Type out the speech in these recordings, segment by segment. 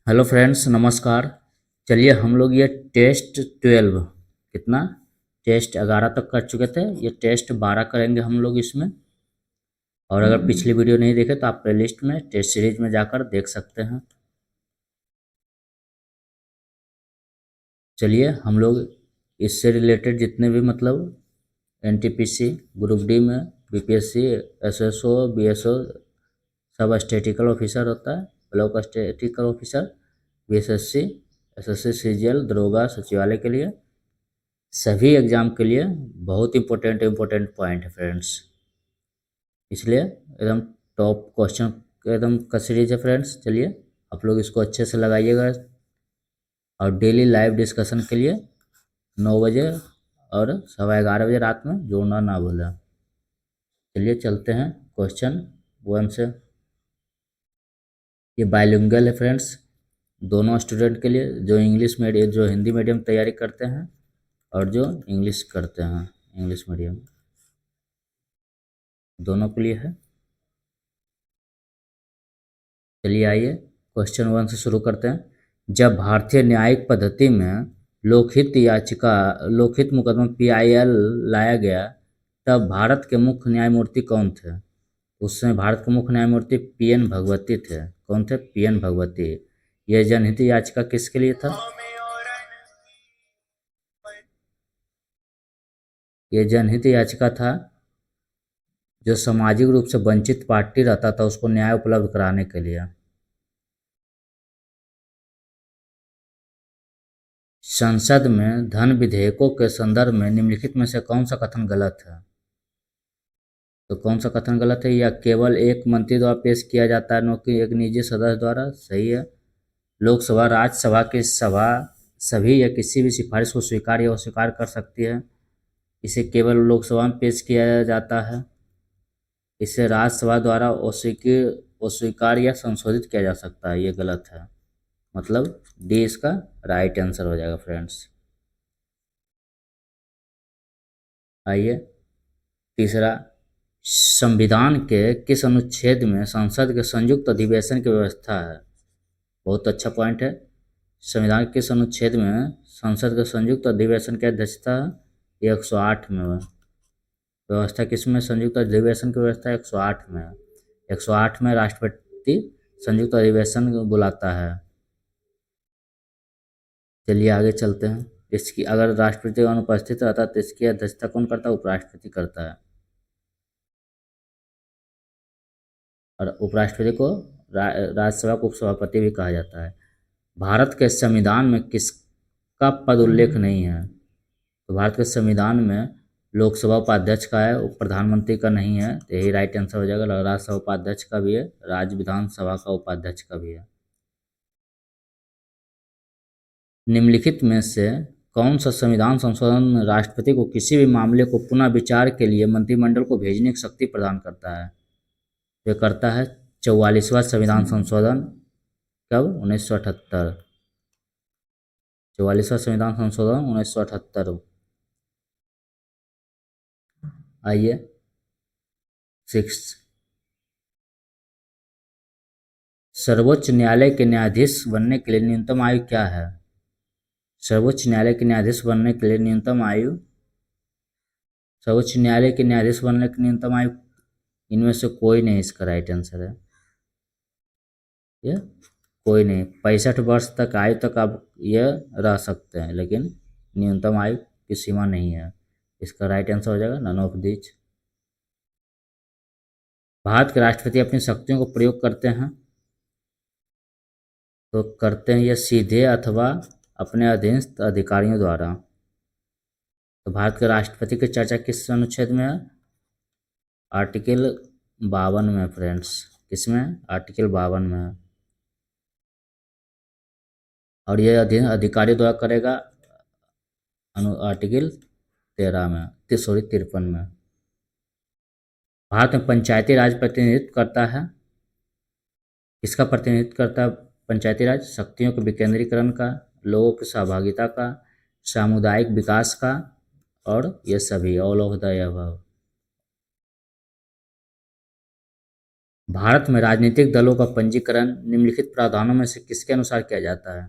Hello friends, नमस्कार। चलिए हम लोग ये टेस्ट 12 कितना टेस्ट 11 तक कर चुके थे। ये टेस्ट 12 करेंगे हम लोग इसमें। और अगर पिछली वीडियो नहीं देखे तो आप प्लेलिस्ट में टेस्ट सीरीज में जाकर देख सकते हैं। चलिए हम लोग इससे रिलेटेड जितने भी एनटीपीसी ग्रुप डी में बीपीएससी एसएसओ बीएसओ सब स्टैटिकल ऑफिसर होता है, block statistical officer, BSSC, SSC, CGL, दरोगा, सचिवालय के लिए सभी एग्जाम के लिए बहुत इम्पोर्टेंट पॉइंट है फ्रेंड्स। इसलिए एकदम टॉप क्वेश्चन एकदम का सीरीज है फ्रेंड्स। चलिए आप लोग इसको अच्छे से लगाइएगा और डेली लाइव डिस्कशन के लिए 9 बजे और 11:15 बजे रात में जोड़ना ना भूलें। चलिए चलते हैं क्वेश्चन 1 से। ये बाइलिंगुअल है फ्रेंड्स, दोनों स्टूडेंट के लिए, जो इंग्लिश मीडियम जो हिंदी मीडियम तैयारी करते हैं और जो इंग्लिश करते हैं इंग्लिश मीडियम, दोनों के लिए है। चलिए आइए क्वेश्चन 1 से शुरू करते हैं। जब भारतीय न्यायिक पद्धति में लोकहित मुकदमा पीआईएल लाया गया, तब भारत के मुख्य न्यायमूर्ति कौन थे? उस समय भारत के मुख्य न्यायमूर्ति पीएन भगवती थे। कौन थे? पीएन भगवती। यह जनहित याचिका किसके लिए था? यह जनहित याचिका था जो सामाजिक रूप से वंचित पार्टी रहता था उसको न्याय उपलब्ध कराने के लिए। संसद में धन विधेयकों के संदर्भ में निम्नलिखित में से कौन सा कथन गलत है? तो कौन सा कथन गलत है? या केवल एक मंत्री द्वारा पेश किया जाता है, न कि एक निजी सदस्य द्वारा? सही है। लोकसभा राज्यसभा की सभा सभी या किसी भी सिफारिश को स्वीकार या अस्वीकार कर सकती है। इसे केवल लोकसभा में पेश किया जाता है। इसे राज्यसभा द्वारा अस्वीकार या संशोधित किया जा सकता है। ये गलत है, मतलब डी इसका राइट आंसर हो जाएगा फ्रेंड्स। आइए तीसरा, संविधान के किस अनुच्छेद में संसद के संयुक्त अधिवेशन की व्यवस्था है? बहुत अच्छा पॉइंट है। संविधान के किस अनुच्छेद में संसद के संयुक्त अधिवेशन की अध्यक्षता है? 108 में व्यवस्था किसमें संयुक्त अधिवेशन की व्यवस्था 108 में है। 108 में राष्ट्रपति संयुक्त अधिवेशन बुलाता है। चलिए आगे चलते हैं। इसकी अगर राष्ट्रपति अनुपस्थित रहता है तो इसकी अध्यक्षता कौन करता है? उपराष्ट्रपति करता है। और उपराष्ट्रपति को राज्यसभा का उपसभापति भी कहा जाता है। भारत के संविधान में किसका पद उल्लेख नहीं है? तो भारत के संविधान में लोकसभा उपाध्यक्ष का है, प्रधानमंत्री का नहीं है। तो यही राइट आंसर हो जाएगा। राज्यसभा उपाध्यक्ष का भी है, राज्य विधानसभा का उपाध्यक्ष का भी है। निम्नलिखित में से कौन सा संविधान संशोधन राष्ट्रपति को किसी भी मामले को पुनः विचार के लिए मंत्रिमंडल को भेजने की शक्ति प्रदान करता है? यह करता है 44वां संविधान संशोधन। कब? 1978। 44वां संविधान संशोधन 1978। आइए 6, सर्वोच्च न्यायालय के न्यायाधीश बनने के लिए न्यूनतम आयु क्या है? सर्वोच्च न्यायालय के न्यायाधीश बनने के लिए न्यूनतम आयु, सर्वोच्च न्यायालय के न्यायाधीश बनने की न्यूनतम आयु, इनमें से कोई नहीं इसका राइट आंसर है। ये कोई नहीं। 65 वर्ष तक आयु तक आप ये रह सकते हैं, लेकिन न्यूनतम आयु की सीमा नहीं है। इसका राइट आंसर हो जाएगा नन ऑफ दिस। भारत के राष्ट्रपति अपनी शक्तियों को प्रयोग करते हैं, तो करते हैं ये सीधे अथवा अपने अधीनस्थ अधिकारियों द्वारा। तो भारत के राष्ट्रपति की चर्चा किस अनुच्छेद में है? आर्टिकल 52 में फ्रेंड्स। किसमें? आर्टिकल 52 में है। और ये अधीन अधिकारी द्वारा करेगा आर्टिकल 13 में, सॉरी 53 में। भारत में पंचायती राज प्रतिनिधित्व करता है, किसका प्रतिनिधित्व करता है पंचायती राज? शक्तियों के विकेंद्रीकरण का, लोगों की सहभागिता का, सामुदायिक विकास का, और ये सभी all of the above. Bharat में राजनीतिक दलों का पंजीकरण निम्नलिखित प्रावधानों में से किसके अनुसार किया जाता है?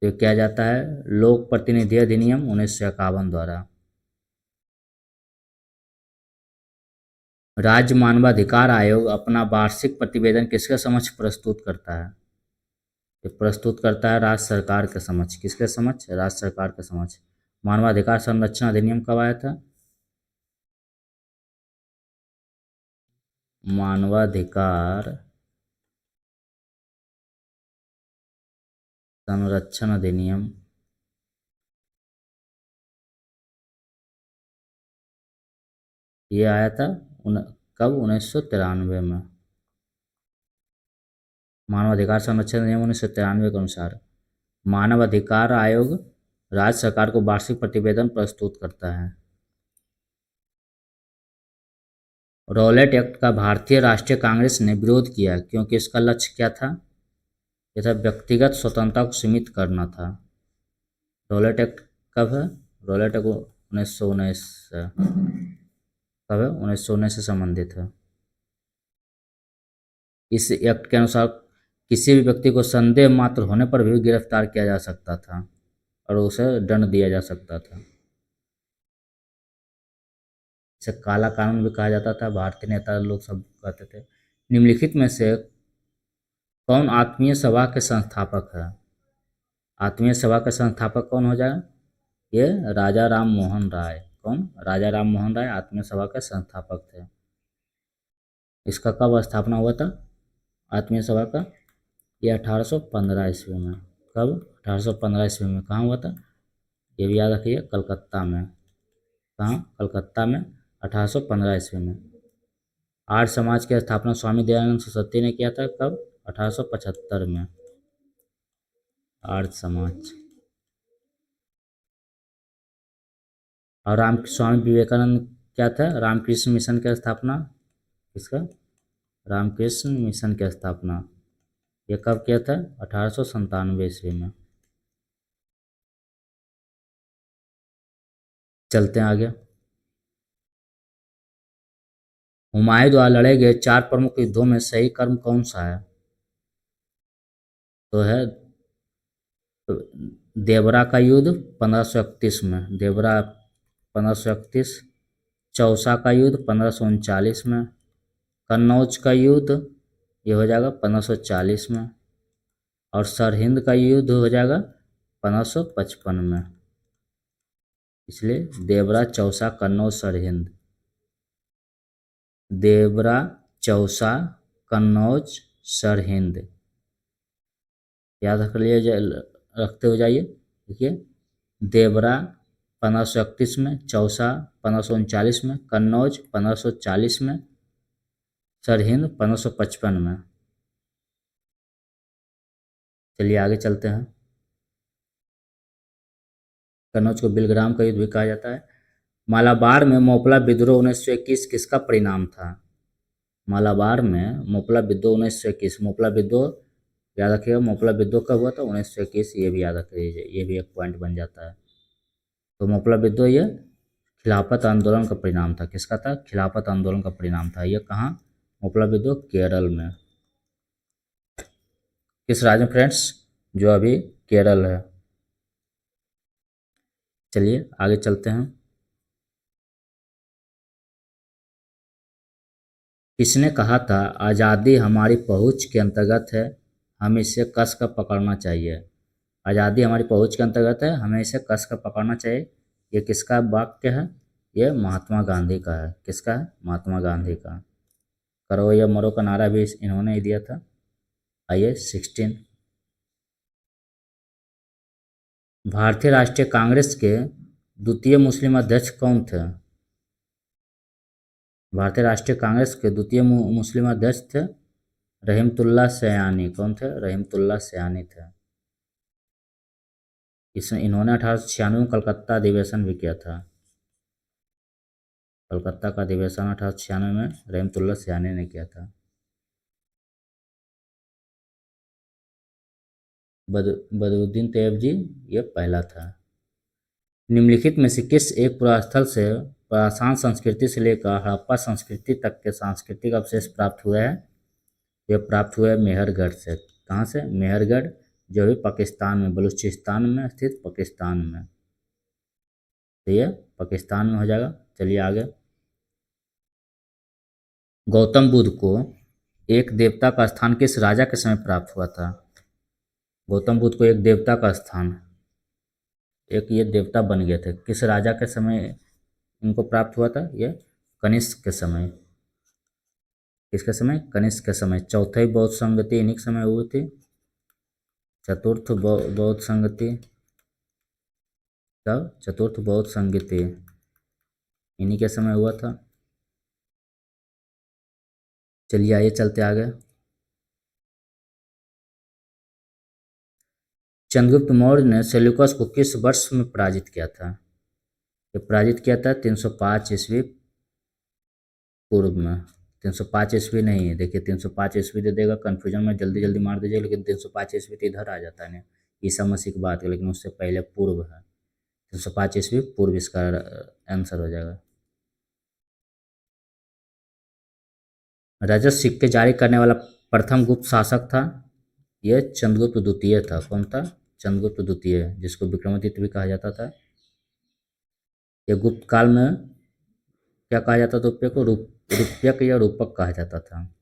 तो किया जाता है लोक प्रतिनिधि अधिनियम 1951 द्वारा। राज्य मानवाधिकार आयोग अपना वार्षिक प्रतिवेदन किसके समक्ष प्रस्तुत करता है? ये प्रस्तुत करता है राज्य सरकार के समक्ष। किसके समक्ष? राज्य सरकार के समक्ष। मानवाधिकार संरक्षण अधिनियम कब आया था? मानवाधिकार संरक्षण अधिनियम ये आया था कब? 1993 में। मानवाधिकार संरक्षण अधिनियम 1993 के अनुसार मानव अधिकार आयोग राज्य सरकार को वार्षिक प्रतिवेदन प्रस्तुत करता है। रॉलेट एक्ट का भारतीय राष्ट्रीय कांग्रेस ने विरोध किया क्योंकि इसका लक्ष्य क्या था? यह था व्यक्तिगत स्वतंत्रता को सीमित करना था। रॉलेट एक्ट कब है? रॉलेट एक्ट 1919 कब है? 1919 से संबंधित है। इस एक्ट के अनुसार किसी भी व्यक्ति को संदेह मात्र होने पर भी गिरफ्तार किया जा सकता था और उसे दंड दिया जा सकता था। इसे काला कानून भी कहा जाता था। भारतीय नेता लोग सब कहते थे। निम्नलिखित में से कौन आत्मीय सभा के संस्थापक है? आत्मीय सभा के संस्थापक कौन हो जाएगा? ये राजा राम मोहन राय। कौन? राजा राम मोहन राय आत्मीय सभा के संस्थापक थे। इसका कब स्थापना हुआ था आत्मीय सभा का? ये 1815 ईस्वी में। कब? 1815 ईस्वी में। कहाँ हुआ था? ये भी याद रखिए, कलकत्ता में। कहाँ? कलकत्ता में 1815 ईस्वी में। आर्य समाज की स्थापना स्वामी दयानंद सरस्वती ने किया था। कब? 1875 में। आर्य समाज। और राम स्वामी विवेकानंद क्या था? रामकृष्ण मिशन की स्थापना। किसका? रामकृष्ण मिशन की स्थापना ये कब किया था? 1897 ईस्वी में। चलते हैं आगे। हुमायूं द्वारा लड़े गए 4 प्रमुख युद्धों में सही क्रम कौन सा है? तो है देवरा का युद्ध 1531 में। देवरा 1531। चौसा का युद्ध 1539 में। कन्नौज का युद्ध ये हो जाएगा 1540 में। और सरहिंद का युद्ध हो जाएगा 1555 में। इसलिए देवरा, चौसा, कन्नौज, सरहिंद। देवरा, चौसा, कन्नौज, सरहिंद याद रखते हो जाइए। देखिए, देवरा 1531 में, चौसा 1539 में, कन्नौज 1540 में, सरहिंद 1555 में। चलिए आगे चलते हैं। कन्नौज को बिलग्राम का युद्ध भी कहा जाता है। मालाबार में मोपला विद्रोह 1921 किसका परिणाम था? मालाबार में मोपला विद्रोह 1921। मोपला विद्रोह याद रखिएगा। मोपला विद्रोह कब हुआ था? 1921। ये भी याद रख लीजिए, ये भी एक पॉइंट बन जाता है। तो मोपला विद्रोह ये खिलाफत आंदोलन का परिणाम था। किसका था? खिलाफत आंदोलन का परिणाम था। ये कहाँ? मोपला विद्रोह केरल में। किस राज्य में फ्रेंड्स? जो अभी केरल है। चलिए आगे चलते हैं। किसने कहा था आज़ादी हमारी पहुंच के अंतर्गत है, हमें इसे कस कर पकड़ना चाहिए? आज़ादी हमारी पहुंच के अंतर्गत है, हमें इसे कस कर पकड़ना चाहिए। ये किसका वाक्य है? ये महात्मा गांधी का है। किसका है? महात्मा गांधी का। करो या मरो का नारा भी इन्होंने ही दिया था। आइए 16। भारतीय राष्ट्रीय कांग्रेस के द्वितीय मुस्लिम अध्यक्ष कौन थे? भारतीय राष्ट्रीय कांग्रेस के द्वितीय मुस्लिम अध्यक्ष थे रहीमतुल्लाह सयानी। कौन थे? रहीमतुल्लाह सयानी थे। इन्होंने 1896 में कलकत्ता अधिवेशन भी किया था। कलकत्ता का अधिवेशन 1896 में रहीमतुल्लाह सयानी ने किया था। बदरुद्दीन तैयब जी ये पहला था। निम्नलिखित में से किस एक पुरास्थल से पाषाण संस्कृति से लेकर हड़प्पा संस्कृति तक के सांस्कृतिक अवशेष प्राप्त हुए हैं। ये प्राप्त हुए मेहरगढ़ से। कहाँ से? मेहरगढ़, जो भी पाकिस्तान में, बलूचिस्तान में स्थित पाकिस्तान में। तो ये पाकिस्तान में हो जाएगा। चलिए आगे। गौतम बुद्ध को एक देवता का स्थान किस राजा के समय प्राप्त हुआ था? गौतम बुद्ध को एक देवता का स्थान, एक ये देवता बन गए थे, किस राजा के समय इनको प्राप्त हुआ था? ये कनिष्क के समय। किसके समय? कनिष्क के समय। चौथी बौद्ध संगति इन्हीं के समय हुई थी। चतुर्थ बौद्ध संगति, तब चतुर्थ बौद्ध संगति इन्हीं के समय हुआ था। चलिए आइए चलते आगे। चंद्रगुप्त मौर्य ने सेल्यूकस को किस वर्ष में पराजित किया था? ये पराजित किया था 305 ईस्वी पूर्व में। 305 ईस्वी नहीं, देखिए 305 ईस्वी दे देगा, कन्फ्यूजन में जल्दी जल्दी मार दीजिए, लेकिन 305 ईस्वी तो इधर आ जाता है ना, ईसा मसीह की बात है, लेकिन उससे पहले पूर्व है। 305 ईस्वी पूर्व इसका आंसर हो जाएगा। रजत सिक्के जारी करने वाला प्रथम गुप्त शासक था, यह चंद्रगुप्त द्वितीय था। कौन था? चंद्रगुप्त द्वितीय, जिसको विक्रमादित्य भी कहा जाता था। ये गुप्त काल में क्या कहा जाता था? रुपये को रुपयक या रूपक कहा जाता था।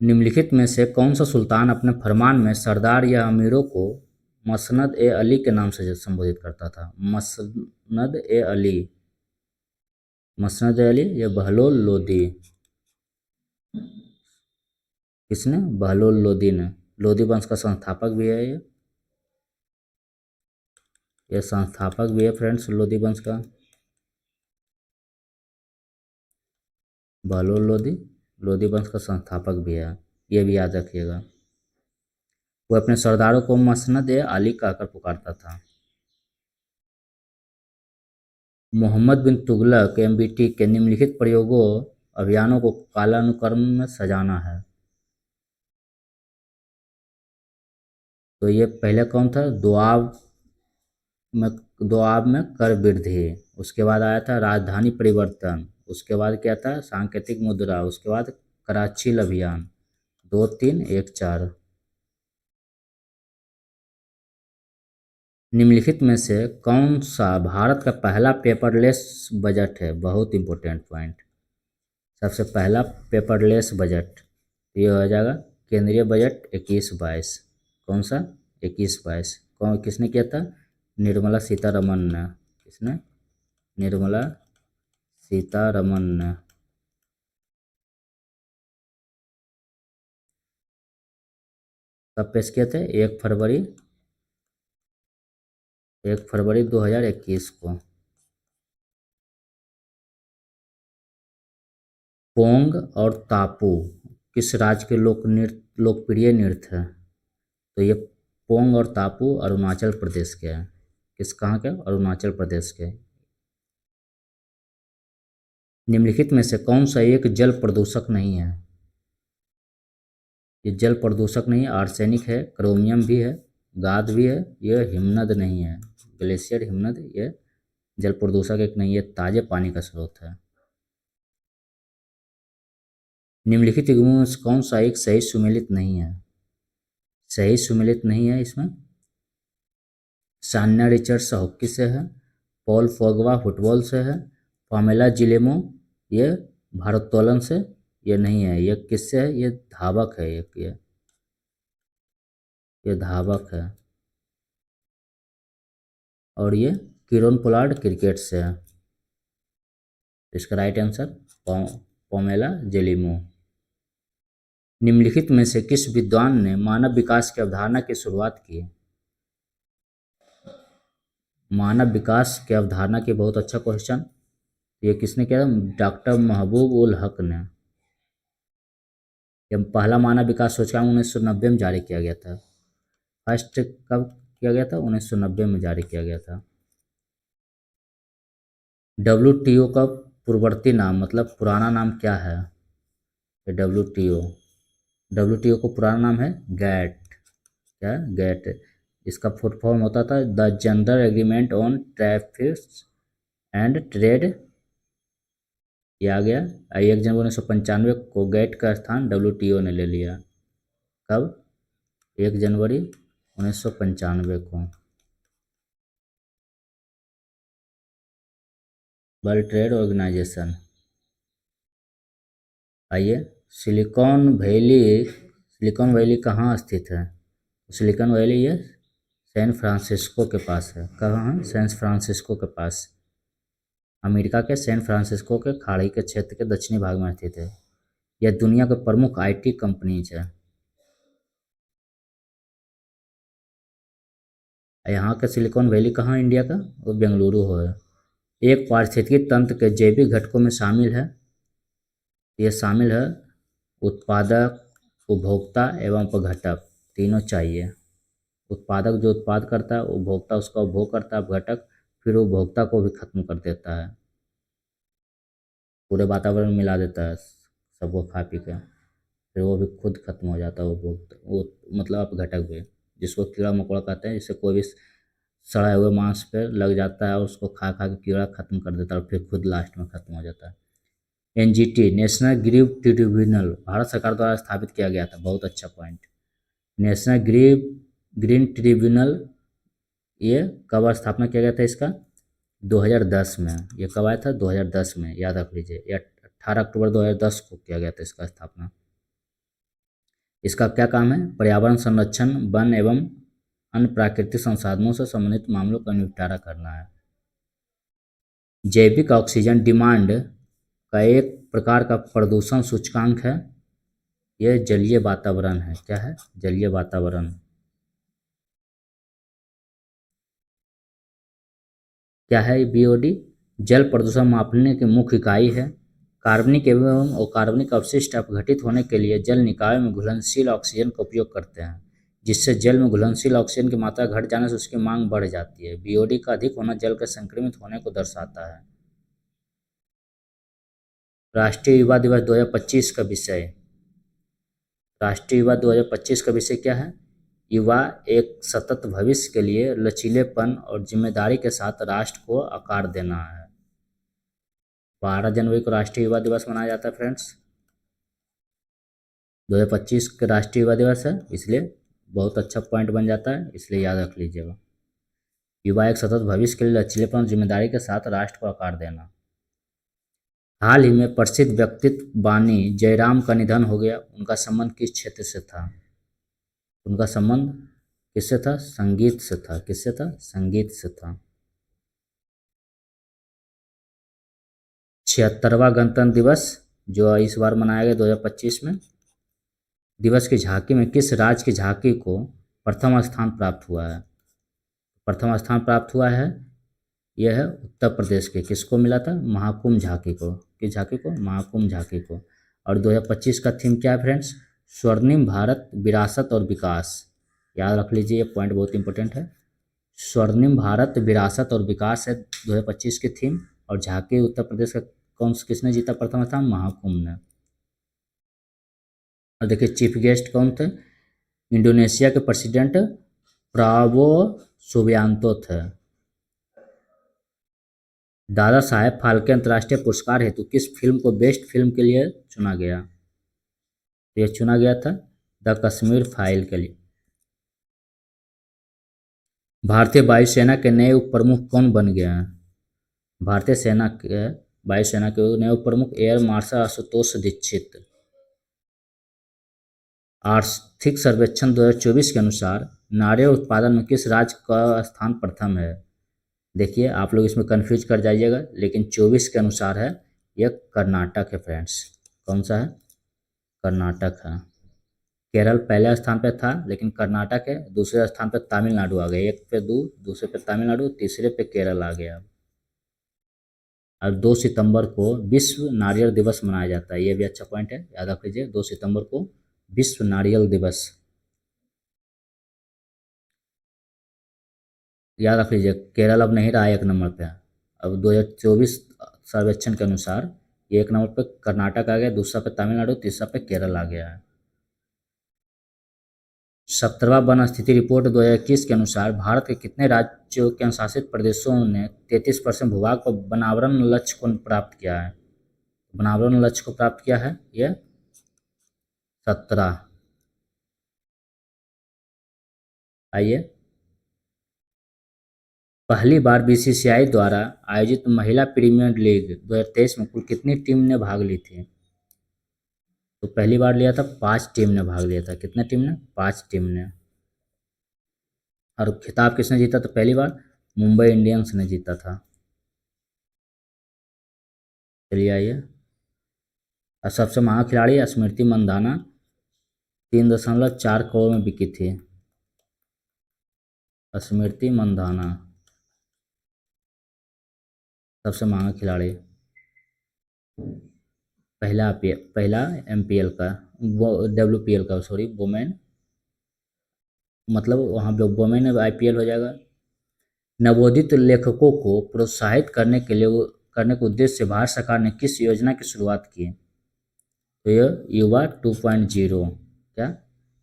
निम्नलिखित में से कौन सा सुल्तान अपने फरमान में सरदार या अमीरों को मसनद ए अली के नाम से संबोधित करता था? मसनद ए अली, मसनद ए अली, ये बहलोल लोदी। किसने? बहलोल लोदी ने। लोदी वंश का संस्थापक भी है ये संस्थापक भी है फ्रेंड्स लोदी वंश का। बहलोल लोदी लोदी वंश का संस्थापक भी है, ये भी याद रखिएगा। वो अपने सरदारों को मसनद ए अली कहकर पुकारता था। मोहम्मद बिन तुगलक एमबीटी के निम्नलिखित प्रयोगों अभियानों को कालानुक्रम में सजाना है। तो ये पहले कौन था? दोआब में कर वृद्धि, उसके बाद आया था राजधानी परिवर्तन, उसके बाद क्या था? सांकेतिक मुद्रा, उसके बाद कराची अभियान। 2, 3, 1, 4। निम्नलिखित में से कौन सा भारत का पहला पेपरलेस बजट है? बहुत इंपॉर्टेंट पॉइंट। सबसे पहला पेपरलेस बजट ये हो जाएगा केंद्रीय बजट 21-22। कौन सा? 21-22। कौन, किसने किया था? निर्मला सीतारमन ने। किसने? निर्मला सीतारमन ने। कब पेश किए थे? 1 फरवरी 2021 को। पोंग और तापू किस राज्य के लोकप्रिय नृत्य है? तो ये पोंग और तापू अरुणाचल प्रदेश के हैं। किस, कहाँ के? अरुणाचल प्रदेश के। निम्नलिखित में से कौन सा एक जल प्रदूषक नहीं है? ये जल प्रदूषक नहीं है, आर्सेनिक है, क्रोमियम भी है, गाद भी है, यह हिमनद नहीं है। ग्लेशियर हिमनद ये जल प्रदूषक एक नहीं है, ताजे पानी का स्रोत है। निम्नलिखित युग्मों में से कौन सा एक सही सुमेलित नहीं है? सही सुमेलित नहीं है इसमें। सान्या रिचर्ड्स हॉकी से है, पॉल फोगवा फुटबॉल से है, पामेला जिलेमो ये भारोत्तोलन से ये नहीं है। ये किससे है? ये धावक है एक, ये धावक है। और ये किरोन पोलार्ड क्रिकेट से है। इसका राइट आंसर पामेला जेलिमो। निम्नलिखित में से किस विद्वान ने मानव विकास की अवधारणा की शुरुआत की? मानव विकास की अवधारणा की, बहुत अच्छा क्वेश्चन। ये किसने किया? डॉक्टर महबूब उल हक ने। यह पहला मानव विकास सूचकांक 1990 में जारी किया गया था। फर्स्ट कब किया गया था? 1990 में जारी किया गया था। WTO का पूर्ववर्ती नाम, मतलब पुराना नाम क्या है? WTO को पुराना नाम है गैट। क्या है? गैट। इसका फुल फॉर्म होता था the general agreement on tariffs and trade. ये आ गया। 1 जनवरी 1995 को गैट का स्थान WTO ने ले लिया। कब? 1 जनवरी 1995 को। World Trade Organization. आइए, सिलिकॉन वैली कहाँ स्थित है? सिलिकॉन वैली ये सैन फ्रांसिस्को के पास है। कहाँ है? सैन फ्रांसिस्को के पास। अमेरिका के सैन फ्रांसिस्को के खाड़ी के क्षेत्र के दक्षिणी भाग में स्थित है। यह दुनिया के प्रमुख IT कंपनीज है। यहाँ का सिलिकॉन वैली कहाँ इंडिया का? वो बेंगलुरु है। एक पारिस्थितिकी तंत्र के जैविक घटकों में शामिल है। ये शामिल है उत्पादक, उपभोक्ता एवं अपघटक, तीनों चाहिए। उत्पादक जो उत्पाद करता है, उपभोक्ता उसका उपभोग करता है, अपघटक फिर उपभोक्ता को भी खत्म कर देता है, पूरे वातावरण में मिला देता है सबको खा पी के, फिर वो भी खुद खत्म हो जाता है उपभोक्ता, वो मतलब अपघटक भी, जिसको कीड़ा मकोड़ा कहते हैं। जिससे कोई भी सड़े हुए मांस पे लग जाता है और उसको खा खा के कीड़ा खत्म कर देता है और फिर खुद लास्ट में खत्म हो जाता है। NGT national green tribunal Bharat सरकार द्वारा स्थापित किया गया था। बहुत अच्छा पॉइंट। नेशनल ग्रीन ट्रिब्यूनल ये कब स्थापना किया गया था इसका? 2010 में। ये कब आया था? 2010 में, याद रख लीजिए। या 18 अक्टूबर 2010 को किया गया था इसका स्थापना। इसका क्या काम है? पर्यावरण संरक्षण, वन एवं अन्य प्राकृतिक संसाधनों से संबंधित मामलों का निपटारा करना है। जैविक ऑक्सीजन डिमांड का एक प्रकार का प्रदूषण सूचकांक है। यह जलीय वातावरण है। क्या है? जलीय वातावरण। क्या है BOD? जल प्रदूषण मापने की मुख्य इकाई है। कार्बनिक एवं अकार्बनिक अपशिष्ट अपघटित होने के लिए जल निकायों में घुलनशील ऑक्सीजन का उपयोग करते हैं, जिससे जल में घुलनशील ऑक्सीजन की मात्रा घट जाने से उसकी मांग बढ़ जाती है। BOD का अधिक होना जल के संक्रमित होने को दर्शाता है। राष्ट्रीय युवा दिवस 2025 का विषय। राष्ट्रीय युवा 2025 का विषय क्या है? युवा एक सतत भविष्य के लिए लचीलेपन और जिम्मेदारी के साथ राष्ट्र को आकार देना है। 12 जनवरी को राष्ट्रीय युवा दिवस मनाया जाता है फ्रेंड्स। 2025 का राष्ट्रीय युवा दिवस है, इसलिए बहुत अच्छा पॉइंट बन जाता है, इसलिए याद रख लीजिएगा। युवा एक सतत भविष्य के लिए लचीलेपन और जिम्मेदारी के साथ राष्ट्र को आकार देना। हाल ही में प्रसिद्ध व्यक्तित्व वाणी जयराम का निधन हो गया। उनका संबंध किस क्षेत्र से था? उनका संबंध किससे था? संगीत से था। किससे था? संगीत से था। 76वां गणतंत्र दिवस जो इस बार मनाया गया 2025 में, दिवस की झांकी में किस राज्य की झांकी को प्रथम स्थान प्राप्त हुआ है? प्रथम स्थान प्राप्त हुआ है, यह है उत्तर प्रदेश के। किसको मिला था? महाकुंभ झांकी को। किस झांकी को? महाकुंभ झांकी को। और 2025 का थीम क्या है फ्रेंड्स? स्वर्णिम भारत, विरासत और विकास। याद रख लीजिए, ये पॉइंट बहुत इंपॉर्टेंट है। स्वर्णिम भारत, विरासत और विकास है 2025 की थीम। और झांकी उत्तर प्रदेश का किसने जीता प्रथम स्थान? महाकुंभ ने। और देखिए चीफ गेस्ट कौन थे? इंडोनेशिया के प्रेसिडेंट प्रावो सुबियांतो थे। दादा साहेब फाल्के अंतर्राष्ट्रीय पुरस्कार हेतु किस फिल्म को बेस्ट फिल्म के लिए चुना गया? यह चुना गया था द कश्मीर फाइल के लिए। भारतीय वायुसेना के नए उप प्रमुख कौन बन गए हैं? भारतीय सेना के वायुसेना के नए उप प्रमुख एयर मार्शल आशुतोष दीक्षित। आर्थिक सर्वेक्षण 2024 के अनुसार नारियल उत्पादन में किस राज्य का स्थान प्रथम है? देखिए आप लोग इसमें कंफ्यूज कर जाइएगा, लेकिन 24 के अनुसार है यह कर्नाटक है फ्रेंड्स। कौन सा है? कर्नाटक है। केरल पहले स्थान पे था, लेकिन कर्नाटक है। दूसरे स्थान पे तमिलनाडु आ गया। एक पे दूसरे पे तमिलनाडु, तीसरे पे केरल आ गया। और 2 सितंबर को विश्व नारियल दिवस मनाया जाता है। ये भी अच्छा पॉइंट है, याद रख लीजिए। 2 सितंबर को विश्व नारियल दिवस याद रख लीजिए। केरल अब नहीं रहा 1 नंबर पे। अब 2024 सर्वेक्षण के अनुसार ये 1 नंबर पे कर्नाटक आ गया, दूसरा पे तमिलनाडु, तीसरा पे केरल आ गया है। 17वां वन स्थिति रिपोर्ट 2021 के अनुसार भारत के कितने राज्यों के अनुशासित प्रदेशों ने 33% भूभाग पर वनावरण लक्ष्य को प्राप्त किया है? वनावरण लक्ष्य को प्राप्त किया है ये 17। आइए, पहली बार बीसीसीआई द्वारा आयोजित महिला प्रीमियर लीग 2023 में कुल कितनी टीम ने भाग ली थी? तो पहली बार लिया था 5 टीम ने भाग लिया था। कितने टीम ने? 5 टीम ने। और खिताब किसने जीता था पहली बार? मुंबई इंडियंस ने जीता था। चलिए आइए, और सबसे महंगा खिलाड़ी स्मृति मंधाना 3.4 करोड़ में बिकी थी। स्मृति मंधाना सबसे महंगा खिलाड़ी। पहला एमपीएल का, वो डब्ल्यूपीएल का, सॉरी, वुमेन, मतलब वहाँ पे वुमेन आईपीएल हो जाएगा। नवोदित लेखकों को प्रोत्साहित करने के उद्देश्य से भारत सरकार ने किस योजना की शुरुआत की? तो यह युवा 2.0। क्या?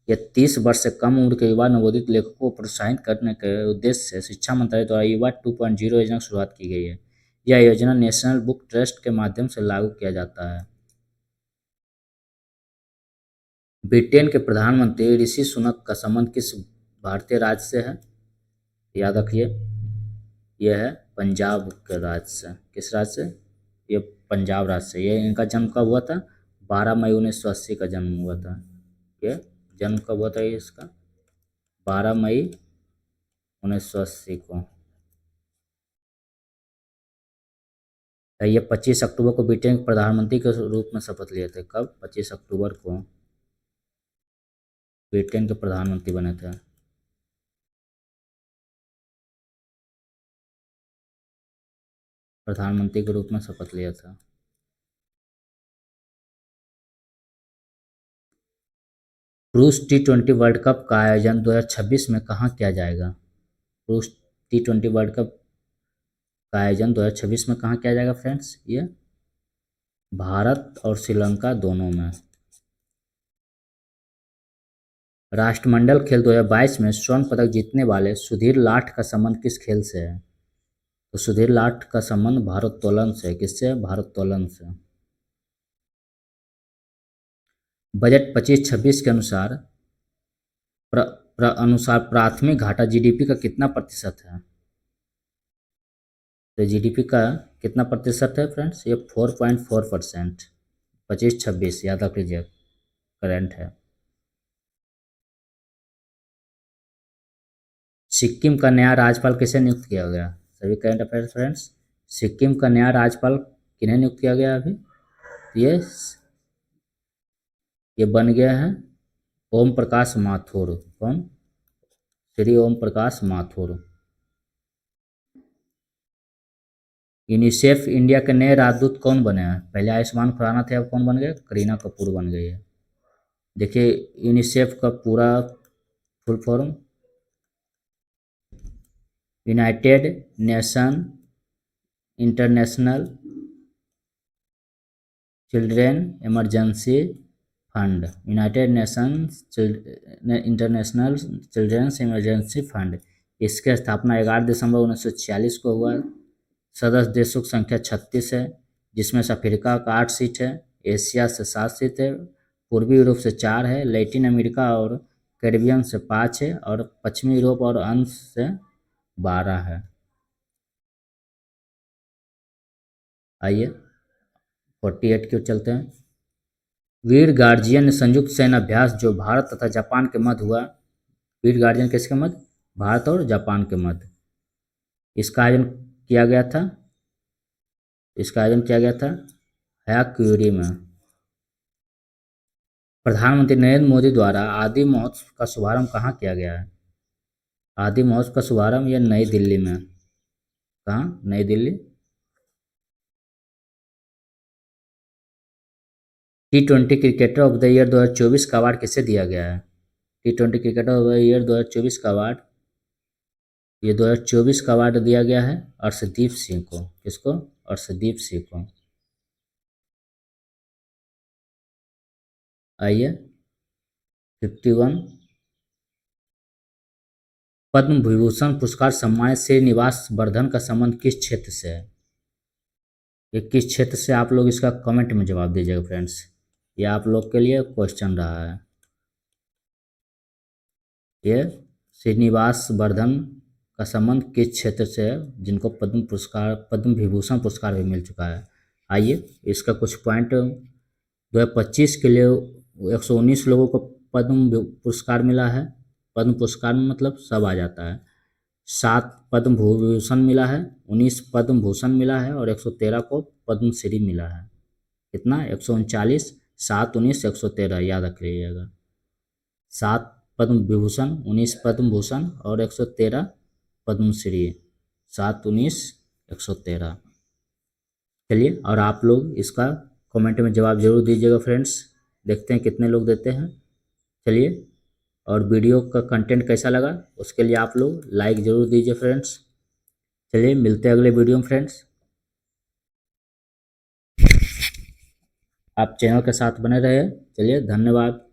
यह 30 वर्ष से कम उम्र के युवा नवोदित लेखकों को प्रोत्साहित करने के उद्देश्य से शिक्षा मंत्रालय द्वारा युवा 2.0 योजना की शुरुआत की गई है। यह योजना नेशनल बुक ट्रस्ट के माध्यम से लागू किया जाता है। ब्रिटेन के प्रधानमंत्री ऋषि सुनक का संबंध किस भारतीय राज्य से है? याद रखिए, यह है पंजाब के राज्य से। किस राज्य से? ये पंजाब राज्य से। ये इनका जन्म कब हुआ था? 12 मई 1980 का जन्म हुआ था। ये जन्म कब हुआ था ये इसका? 12 मई 1980 को। ये 25 अक्टूबर को ब्रिटेन के प्रधानमंत्री के रूप में शपथ लिए थे। कब? 25 अक्टूबर को ब्रिटेन के प्रधानमंत्री बने थे। प्रधानमंत्री के रूप में शपथ लिया था। रूस T20 वर्ल्ड कप का आयोजन 2026 में कहाँ किया जाएगा? रूस T20 वर्ल्ड कप का आयोजन 2026 में कहाँ किया जाएगा फ्रेंड्स? ये भारत और श्रीलंका दोनों में। राष्ट्रमंडल खेल 2022 में स्वर्ण पदक जीतने वाले सुधीर लाठ का संबंध किस खेल से है? तो सुधीर लाठ का संबंध भारोत्तोलन से। किससे? भारोत्तोलन से। बजट 25-26 के अनुसार अनुसार प्राथमिक घाटा जीडीपी का कितना प्रतिशत है? तो जीडीपी का कितना प्रतिशत है फ्रेंड्स? ये 4.4%। 25-26 याद रख लीजिए, करंट है। सिक्किम का नया राज्यपाल किसे नियुक्त किया गया? सभी करंट अफेयर्स फ्रेंड्स। सिक्किम का नया राज्यपाल किन्हें नियुक्त किया गया अभी? ये ये बन गया है ओम प्रकाश माथुर। कौन? श्री ओम प्रकाश माथुर। यूनिसेफ इंडिया के नए राजदूत कौन बने हैं? पहले आयुष्मान खुराना थे, अब कौन बन गए? करीना कपूर बन गई है। देखिए, यूनिसेफ का पूरा full form United Nation International Children Emergency Fund. United Nations International Children's Emergency Fund. इसकी स्थापना 11 दिसंबर 1946 को हुआ। सदस्य देशों की संख्या 36 है, जिसमें से अफ्रीका का 8 सीट है, एशिया से 7 सीट है, पूर्वी यूरोप से 4 है, लैटिन अमेरिका और कैरिबियन से 5 है, और पश्चिमी यूरोप और अंश से 12 है। आइए 48 की ओर चलते हैं। वीर गार्जियन संयुक्त सैन्य अभ्यास जो भारत तथा जापान के मध्य हुआ। वीर गार्जियन किसके मध्य? भारत और जापान के मध्य। इसका आयोजन किया गया था। इसका आयोजन किया गया था हयाक्यूरी में। प्रधानमंत्री नरेंद्र मोदी द्वारा आदि महोत्सव का शुभारंभ कहाँ किया गया है? आदि महोत्सव का शुभारंभ यह नई दिल्ली में। कहाँ? नई Delhi. T20 cricketer of the year 2024 का अवार्ड किसे दिया गया है? T20 cricketer of the year 2024 का अवार्ड, ये 2024 का अवार्ड दिया गया है अर्शदीप सिंह को। किसको? अर्शदीप सिंह को। आइए 51। पद्म विभूषण पुरस्कार सम्मानित श्रीनिवास वर्धन का संबंध किस क्षेत्र से है? ये किस क्षेत्र से, आप लोग इसका कमेंट में जवाब दीजिएगा फ्रेंड्स। ये आप लोग के लिए क्वेश्चन रहा है। ये श्रीनिवास वर्धन का संबंध किस क्षेत्र से है जिनको पद्म पुरस्कार, पद्म विभूषण पुरस्कार भी मिल चुका है? आइए इसका कुछ पॉइंट। 2025 के लिए 119 लोगों को पद्म पुरस्कार मिला है। पद्म पुरस्कार में मतलब सब आ जाता है। 7 पद्म विभूषण मिला है, 19 पद्म भूषण मिला है और 113 को पद्मश्री मिला है। कितना? 139, 7, 19, 113 याद रख लीजिएगा। 7 पद्म विभूषण, 19 पद्म भूषण और 113 पद्मश्री। 7, 19, 113। चलिए, और आप लोग इसका कमेंट में जवाब जरूर दीजिएगा फ्रेंड्स। देखते हैं कितने लोग देते हैं। चलिए, और वीडियो का कंटेंट कैसा लगा उसके लिए आप लोग लाइक ज़रूर दीजिए फ्रेंड्स। चलिए, मिलते हैं अगले वीडियो में फ्रेंड्स। आप चैनल के साथ बने रहे। चलिए, धन्यवाद।